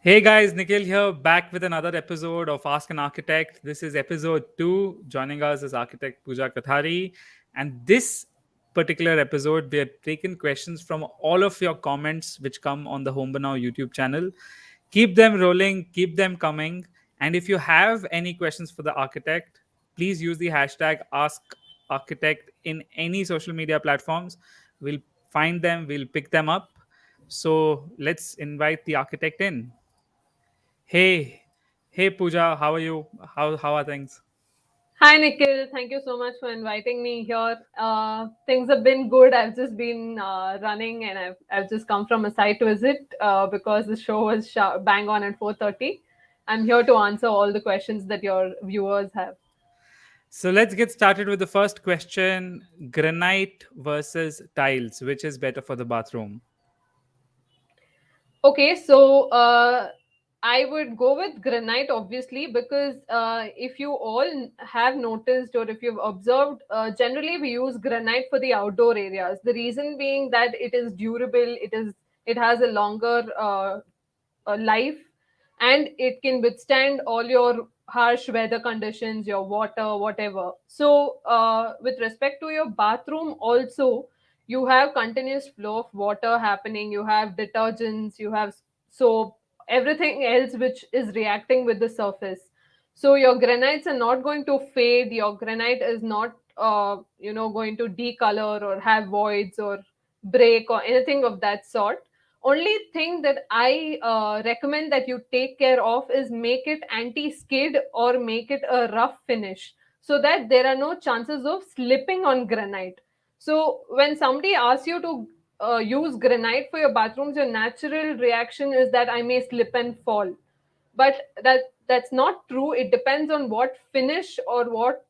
Hey guys, Nikhil here, back with another episode of Ask an Architect. This is episode 2. Joining us is architect Pooja Kathari. And this particular episode, we have taken questions from all of your comments which come on the Home Banao YouTube channel. Keep them rolling, keep them coming. And if you have any questions for the architect, please use the hashtag Ask Architect in any social media platforms. We'll find them, we'll pick them up. So let's invite the architect in. Hey, hey Pooja, how are you? How are things? Hi, Nikhil. Thank you so much for inviting me here. Things have been good. I've just been running, and I've just come from a site visit because the show was bang on at 4:30. I'm here to answer all the questions that your viewers have. So let's get started with the first question: granite versus tiles, which is better for the bathroom? Okay, so I would go with granite, obviously, because if you all have noticed or if you've observed, generally we use granite for the outdoor areas. The reason being that it is durable, it has a longer life, and it can withstand all your harsh weather conditions, your water, whatever. So, with respect to your bathroom, also you have continuous flow of water happening, you have detergents, you have soap, everything else which is reacting with the surface. So your granites are not going to fade, your granite is not going to decolor or have voids or break or anything of that sort. Only thing that I recommend that you take care of is make it anti skid or make it a rough finish, so that there are no chances of slipping on granite. So when somebody asks you to use granite for your bathrooms, your natural reaction is that I may slip and fall. But that's not true. It depends on what finish or what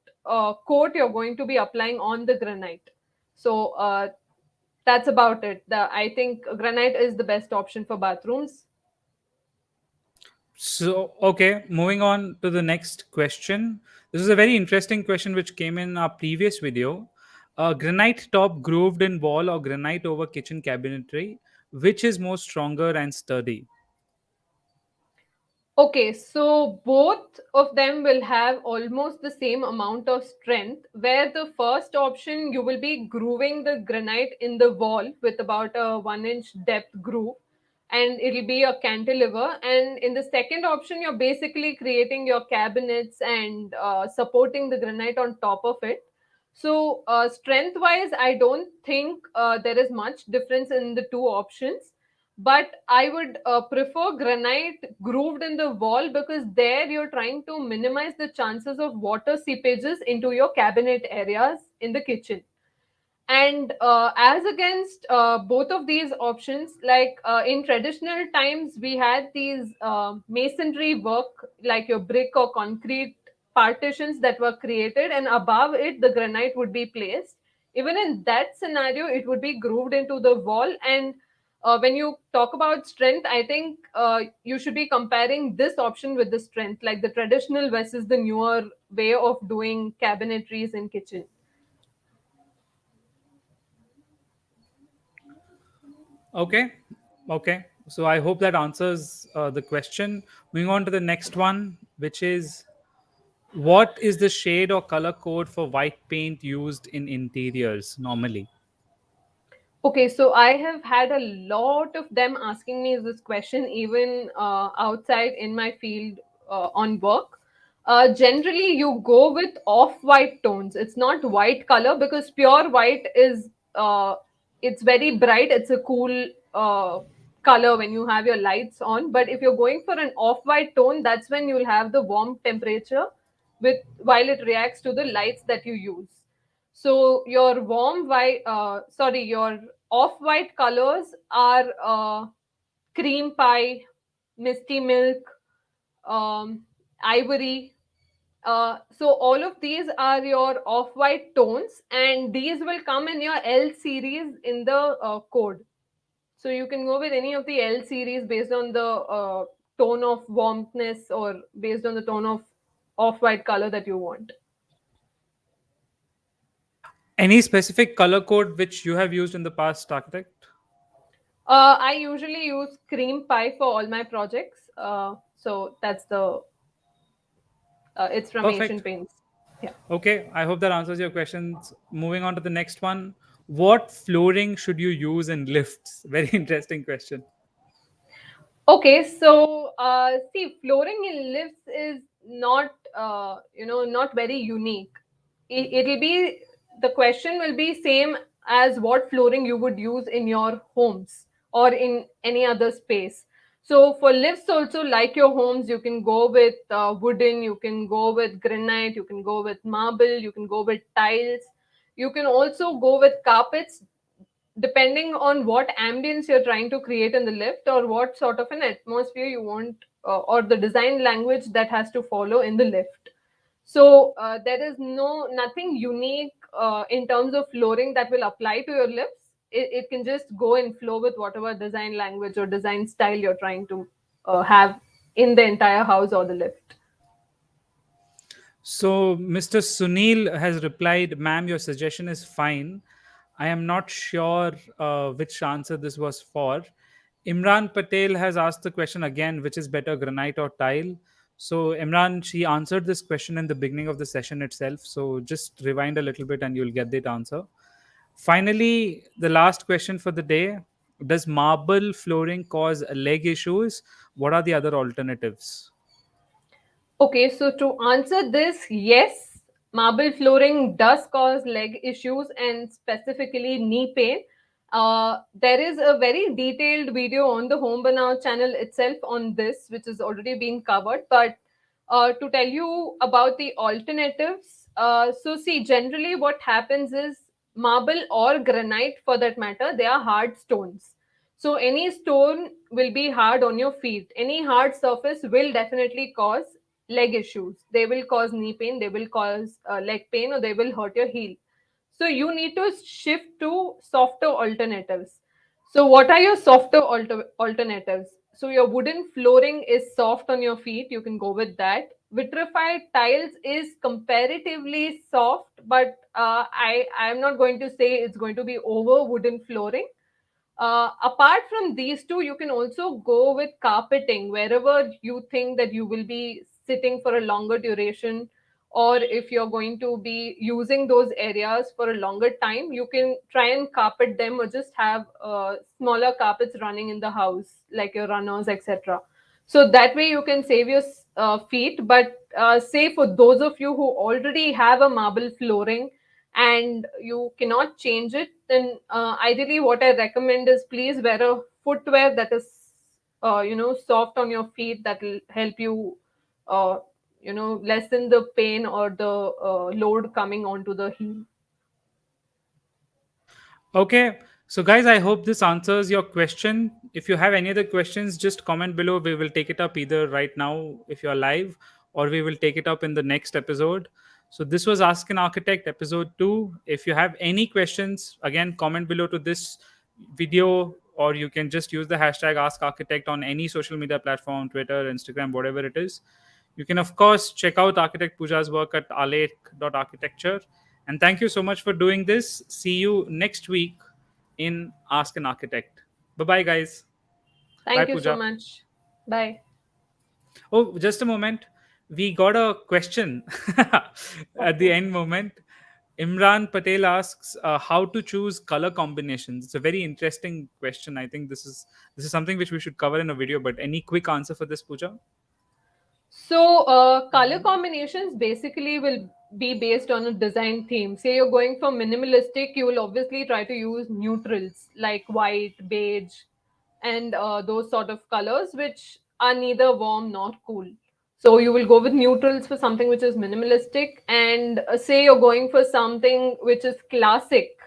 coat you're going to be applying on the granite. So that's about it. I think granite is the best option for bathrooms. So, okay, moving on to the next question. This is a very interesting question which came in our previous video. Granite top grooved in wall or granite over kitchen cabinetry, which is more stronger and sturdy? Okay, so both of them will have almost the same amount of strength. Where the first option, you will be grooving the granite in the wall with about a 1 inch depth groove, and it'll be a cantilever. And in the second option, you're basically creating your cabinets and supporting the granite on top of it. So, strength wise, I don't think there is much difference in the two options, but I would prefer granite grooved in the wall, because there you're trying to minimize the chances of water seepages into your cabinet areas in the kitchen. And as against both of these options, like in traditional times, we had these masonry work, like your brick or concrete partitions that were created, and above it, the granite would be placed. Even in that scenario, it would be grooved into the wall. And when you talk about strength, I think you should be comparing this option with the strength, like the traditional versus the newer way of doing cabinetries in kitchen. Okay, okay. So I hope that answers the question. Moving on to the next one, which is what is the shade or color code for white paint used in interiors normally? Okay, so I have had a lot of them asking me this question, even outside in my field on work. Generally, you go with off-white tones. It's not white color, because pure white is it's very bright. It's a cool color when you have your lights on. But if you're going for an off-white tone, that's when you'll have the warm temperature with while it reacts to the lights that you use. So your your off-white colors are cream pie, misty milk, ivory. So all of these are your off-white tones, and these will come in your L series in the code. So you can go with any of the L series based on the tone of warmthness, or based on the tone of off-white color that you want. Any specific color code which you have used in the past, architect? I usually use cream pie for all my projects. So that's the it's from Asian Perfect. Paints. Yeah. Okay, I hope that answers your questions. Moving on to the next one. What flooring should you use in lifts? Very interesting question. Okay, so see, flooring in lifts is not not very unique. It'll be the question will be same as what flooring you would use in your homes or in any other space. So for lifts also, like your homes, you can go with wooden, you can go with granite, you can go with marble, you can go with tiles, you can also go with carpets, depending on what ambience you're trying to create in the lift or what sort of an atmosphere you want, or the design language that has to follow in the lift. So there is nothing unique in terms of flooring that will apply to your lifts. It can just go and flow with whatever design language or design style you're trying to have in the entire house or the lift. So, Mr. Sunil has replied, Ma'am, your suggestion is fine. I am not sure which answer this was for. Imran Patel has asked the question again, which is better, granite or tile? So, Imran, she answered this question in the beginning of the session itself. So, just rewind a little bit and you'll get that answer. Finally, the last question for the day. Does marble flooring cause leg issues? What are the other alternatives? Okay, so to answer this, yes, marble flooring does cause leg issues and specifically knee pain. There is a very detailed video on the Home Banao channel itself on this, which is already being covered. But to tell you about the alternatives, so see, generally what happens is marble or granite, for that matter, they are hard stones. So any stone will be hard on your feet. Any hard surface will definitely cause leg issues. They will cause knee pain, they will cause leg pain, or they will hurt your heel. So you need to shift to softer alternatives. So what are your softer alternatives? So your wooden flooring is soft on your feet. You can go with that. Vitrified tiles is comparatively soft, but I am not going to say it's going to be over wooden flooring. Apart from these two, you can also go with carpeting wherever you think that you will be sitting for a longer duration, or if you're going to be using those areas for a longer time, you can try and carpet them or just have smaller carpets running in the house, like your runners, etc. So that way you can save your feet. But say for those of you who already have a marble flooring and you cannot change it, then ideally what I recommend is please wear a footwear that is soft on your feet, that will help you uh, lessen the pain or the load coming onto the heel. Okay. So, guys, I hope this answers your question. If you have any other questions, just comment below. We will take it up either right now if you're live, or we will take it up in the next episode. So, this was Ask an Architect episode 2. If you have any questions, again, comment below to this video, or you can just use the hashtag Ask Architect on any social media platform, Twitter, Instagram, whatever it is. You can, of course, check out Architect Pooja's work at alek.architecture. And thank you so much for doing this. See you next week in Ask an Architect. Bye bye, guys. Bye, Thank you so Pooja. much. Bye. Oh, just a moment. We got a question at the Okay. end moment. Imran Patel asks how to choose color combinations. It's a very interesting question. I think this is something which we should cover in a video. But any quick answer for this, Pooja? So, color combinations basically will be based on a design theme. Say you're going for minimalistic, you will obviously try to use neutrals like white, beige, and those sort of colors, which are neither warm nor cool. So, you will go with neutrals for something which is minimalistic, and say you're going for something which is classic.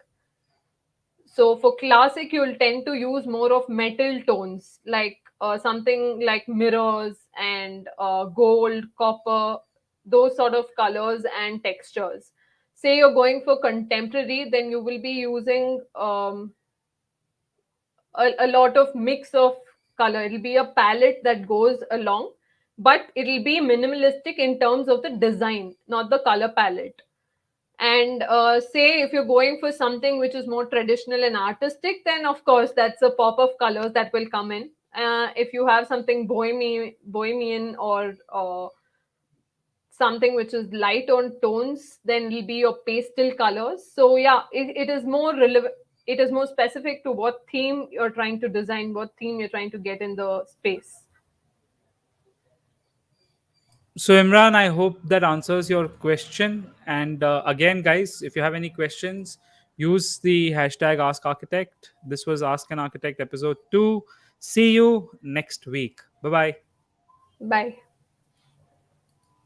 So for classic, you'll tend to use more of metal tones, like something like mirrors and gold, copper, those sort of colors and textures. Say you're going for contemporary, then you will be using a lot of mix of color. It'll be a palette that goes along, but it'll be minimalistic in terms of the design, not the color palette. And say if you're going for something which is more traditional and artistic, then of course that's a pop of colors that will come in. If you have something bohemian or something which is light on tones, then it'll be your pastel colors. So yeah, it is more relevant. It is more specific to what theme you're trying to design, what theme you're trying to get in the space. So, Imran, I hope that answers your question. And again, guys, if you have any questions, use the hashtag Ask Architect. This was Ask an Architect episode 2. See you next week. Bye bye. Bye.